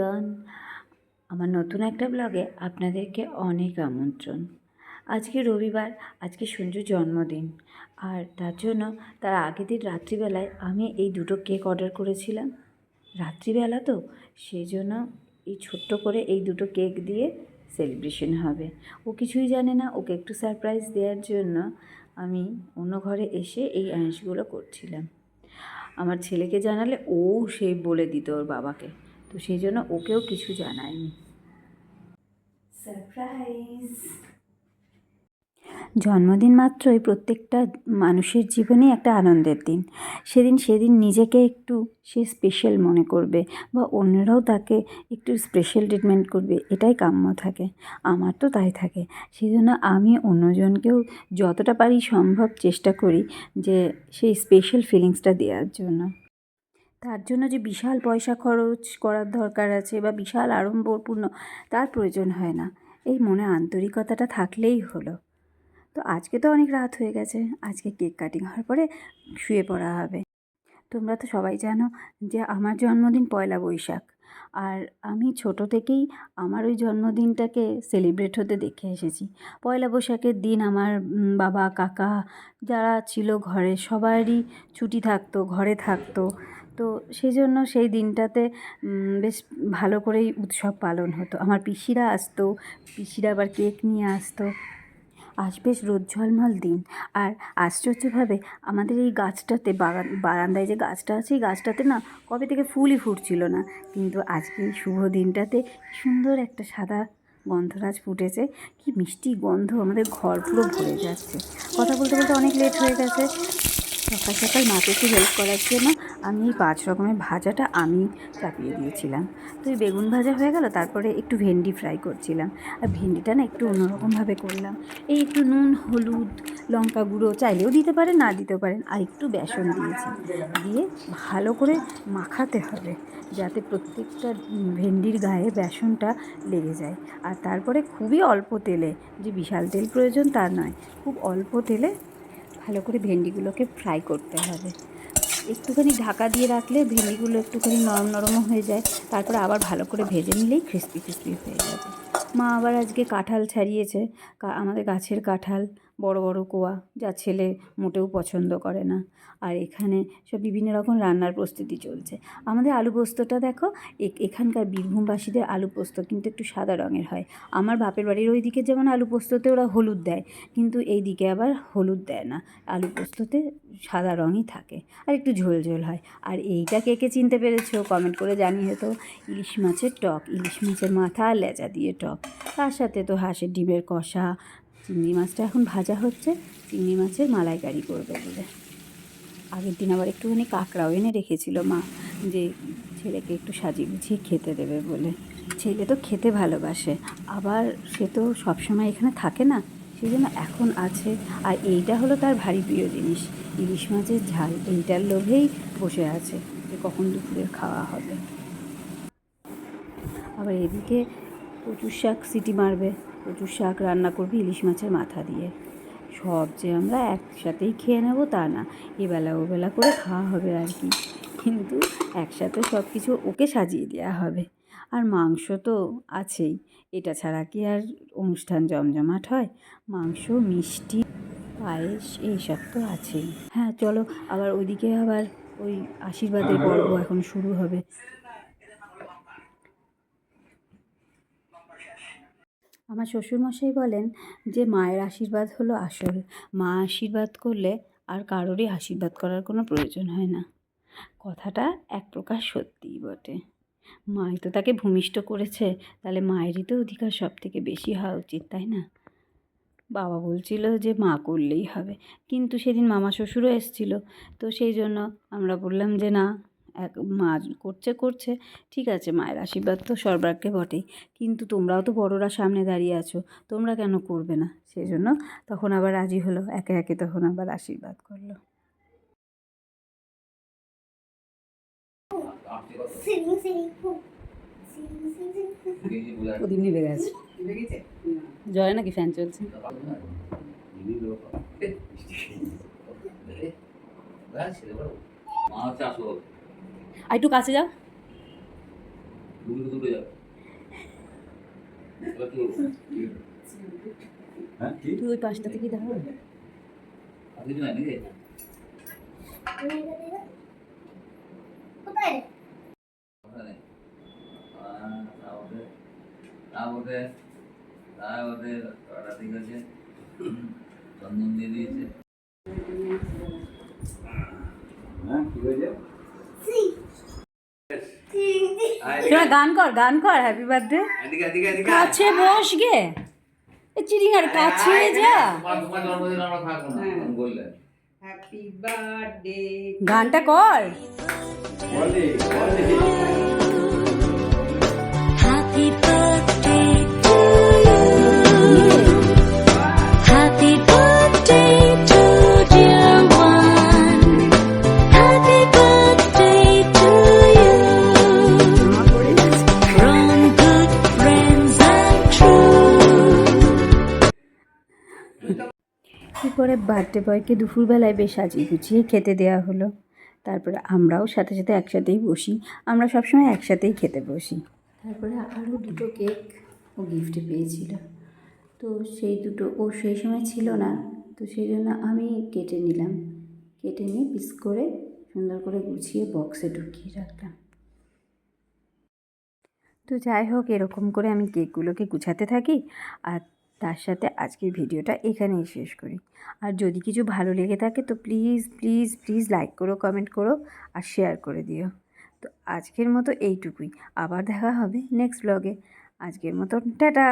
Everyone, আমার নতুন একটা ব্লগে আপনাদেরকে অনেক আমন্ত্রণ। আজকে রবিবার, আজকে সঞ্জুর জন্মদিন, আর তার জন্য তার আগের দিন রাত্রিবেলায় আমি এই দুটো কেক অর্ডার করেছিলাম। রাত্রিবেলা তো সেই জন্য এই ছোট্ট করে এই দুটো কেক দিয়ে সেলিব্রেশন হবে। ও কিছুই জানে না, ওকে একটু সারপ্রাইজ দেওয়ার জন্য আমি অন্য ঘরে এসে এই আইনসগুলো করছিলাম। আমার ছেলেকে জানালে ও সে বলে দিত ওর বাবাকে, তো সেই জন্য ওকেও কিছু জানায়নি। সারপ্রাইজ! জন্মদিন মাত্রই প্রত্যেকটা মানুষের জীবনেই একটা আনন্দের দিন। সেদিন নিজেকে একটু সে স্পেশাল মনে করবে, বা অন্যরাও তাকে একটু স্পেশাল ট্রিটমেন্ট করবে, এটাই কাম্য থাকে। আমার তো তাই থাকে। সেই জন্য আমি অন্যজনকেও যতটা পারি সম্ভব চেষ্টা করি যে সেই স্পেশাল ফিলিংসটা দেওয়ার জন্য। তার জন্য যে বিশাল পয়সা খরচ করার দরকার আছে বা বিশাল আড়ম্বরপূর্ণ, তার প্রয়োজন হয় না। এই মনে আন্তরিকতাটা থাকলেই হলো। তো আজকে তো অনেক রাত হয়ে গেছে, আজকে কেক কাটিং হওয়ার পরে শুয়ে পড়া হবে। তোমরা তো সবাই জানো যে আমার জন্মদিন পয়লা বৈশাখ, আর আমি ছোট থেকেই আমার ওই জন্মদিনটাকে সেলিব্রেট হতে দেখে এসেছি। পয়লা বৈশাখের দিন আমার বাবা কাকা যারা ছিল ঘরে সবারই ছুটি থাকতো, ঘরে থাকতো। তো সেই জন্য সেই দিনটাতে বেশ ভালো করেই উৎসব পালন হতো। আমার পিসিরা আসতো, পিসিরা আবার কেক নিয়ে আসতো। আজ বেশ রোদ ঝলমল দিন, আর আশ্চর্যভাবে আমাদের এই গাছটাতে বারান্দায় যে গাছটা আছে, এই গাছটাতে না কবে থেকে ফুলই ফুটছিল না, কিন্তু আজকে এই শুভ দিনটাতে সুন্দর একটা সাদা গন্ধরাজ ফুটেছে। কি মিষ্টি গন্ধ, আমাদের ঘর পুরো ভরে যাচ্ছে। কথা বলতে বলতে অনেক লেট হয়ে গেছে। সকাল সকাল মাকে একটু হেল্প করার জন্য আমি এই 5 রকমের ভাজাটা আমি চাপিয়ে দিয়েছিলাম। তো এই বেগুন ভাজা হয়ে গেল, তারপরে একটু ভেন্ডি ফ্রাই করছিলাম। আর ভেন্ডিটা না একটু অন্যরকমভাবে করলাম। এই একটু নুন, হলুদ, লঙ্কা গুঁড়ো চাইলেও দিতে পারেন, না দিতেও পারেন, আর একটু বেসন দিয়েছি। দিয়ে ভালো করে মাখাতে হবে যাতে প্রত্যেকটা ভেন্ডির গায়ে বেসনটা লেগে যায়। আর তারপরে খুবই অল্প তেলে, যে বিশাল তেল প্রয়োজন তা নয়, খুব অল্প তেলে ভালো করে ভেন্ডিগুলোকে ফ্রাই করতে হবে। একটুখানি ঢাকা দিয়ে রাখলে ভেন্ডিগুলো একটুখানি নরম নরমও হয়ে যায়, তারপরে আবার ভালো করে ভেজে নিলেই ক্রিস্পি ক্রিস্পি হয়ে যাবে। মা আবার আজকে কাঁঠাল ছাড়িয়েছে, আমাদের গাছের কাঁঠাল, বড় বড় কোয়া, যা ছেলে মোটেও পছন্দ করে না। আর এখানে সব বিভিন্ন রকম রান্নার প্রস্তুতি চলছে। আমাদের আলু পোস্তটা দেখো, এখানকার বীরভূমবাসীদের আলু পোস্ত কিন্তু একটু সাদা রঙের হয়। আমার বাপের বাড়ির ওই দিকে যেমন আলু পোস্ততে ওরা হলুদ দেয়, কিন্তু এই দিকে আবার হলুদ দেয় না, আলু পোস্ততে সাদা রঙই থাকে, আর একটু ঝোল ঝোল হয়। আর এইটা কে কে চিনতে পেরেছো কমেন্ট করে জানিয়ে তো। ইলিশ মাছের টক, ইলিশ মাছের মাথা আর লেজা দিয়ে টক, তার সাথে তো হাঁসের ডিমের কষা। চিংড়ি মাছটা এখন ভাজা হচ্ছে, চিংড়ি মাছের মালাইকারি করবে বলে। আগের দিন আবার একটুখানি কাঁকড়াও এনে রেখেছিল মা, যে ছেলেকে একটু সাজিয়ে গুছিয়ে খেতে দেবে বলে। ছেলে তো খেতে ভালোবাসে, আবার সে তো সবসময় এখানে থাকে না, সেই জন্য এখন আছে। আর এইটা হলো তার ভারী প্রিয় জিনিস, ইলিশ মাছের ঝাল। এইটার লোভেই বসে আছে যে কখন দুপুরের খাওয়া হবে। আবার এদিকে কচুর শাক সিটি মারবে, কচুর শাক রান্না করবে ইলিশ মাছের মাথা দিয়ে। সব যে আমরা একসাথেই খেয়ে নেবো তা না, এবেলা ওবেলা করে খাওয়া হবে আর কি, কিন্তু একসাথে সব কিছু ওকে সাজিয়ে দেওয়া হবে। আর মাংস তো আছেই, এটা ছাড়া কি আর অনুষ্ঠান জমজমাট হয়? মাংস, মিষ্টি, পায়েস, এইসব তো আছেই। হ্যাঁ চলো, আবার ওইদিকে আবার ওই আশীর্বাদের পর্ব এখন শুরু হবে। আমার শ্বশুরমশাই বলেন যে মায়ের আশীর্বাদ হলো আসল, মা আশীর্বাদ করলে আর কারোরই আশীর্বাদ করার কোনো প্রয়োজন হয় না। কথাটা এক প্রকার সত্যিই বটে। মাই তো তাকে ভূমিষ্ঠ করেছে, তাহলে মায়েরই তো অধিকার সব থেকে বেশি হওয়া উচিত, তাই না? বাবা বলছিল যে মা করলেই হবে, কিন্তু সেদিন মামা শ্বশুরও এসেছিল, তো সেই জন্য আমরা বললাম যে না, এক মা করছে করছে ঠিক আছে, মায়ের আশীর্বাদ তো সর্বাগ্রে বটেই, কিন্তু তোমরাও তো বড়রা সামনে দাঁড়িয়ে আছো, তোমরা কেন করবে না? সেই জন্য তখন আবার রাজি হলো, একে একে তখন আবার আশীর্বাদ করলো। প্রদীপ নিভে গেছে, জয় নাকি ফ্যান চলছে। আর একটু কাছে যাও। দুটো যাবে হ্যাঁ কি তুই ওই পাঁচটা থেকে দাও। আপনি না নাকি কোথায় ওখানে তারপরে ওটা ঠিক আছে চন্দন দিয়ে দিয়েছে হ্যাঁ কি হয়েছে শোনা, গান কর হ্যাপি বার্থডে। এদিকে এদিকে এদিকে কাছে বস গে, চিড়িঙ্গার কাছে যা। তোমার জন্মদিন আমরা থাকবো না আমি বললেন হ্যাপি বার্থডে গানটা কর। বলি Happy birthday to you. Happy birthday to dear one. Happy birthday to you. From good friends and true. এরপরে বার্থডে বয়কে দুপুরবেলায় বেশ সাজিয়ে গুছিয়ে খেতে দেওয়া হলো। তারপরে আমরাও সাথে সাথে একসাথেই বসি, আমরা সবসময় একসাথেই খেতে বসি। তারপরে আরও দুটো কেক ও গিফটে পেয়েছিল, তো সেই দুটো ও সেই সময় ছিল না, তো সেই জন্য আমি কেটে নিলাম, কেটে নিয়ে পিস করে সুন্দর করে গুছিয়ে বক্সে ঢুকিয়ে রাখলাম। তো যাই হোক, এরকম করে আমি কেকগুলোকে গুছাতে থাকি, আর তার সাথে আজকের ভিডিওটা এখানেই শেষ করি। আর যদি কিছু ভালো লেগে থাকে তো প্লিজ প্লিজ প্লিজ লাইক করো, কমেন্ট করো আর শেয়ার করে দিও। তো আজকের মতো এইটুকুই, আবার দেখা হবে নেক্সট ব্লগে। আজকের মতো টাটা।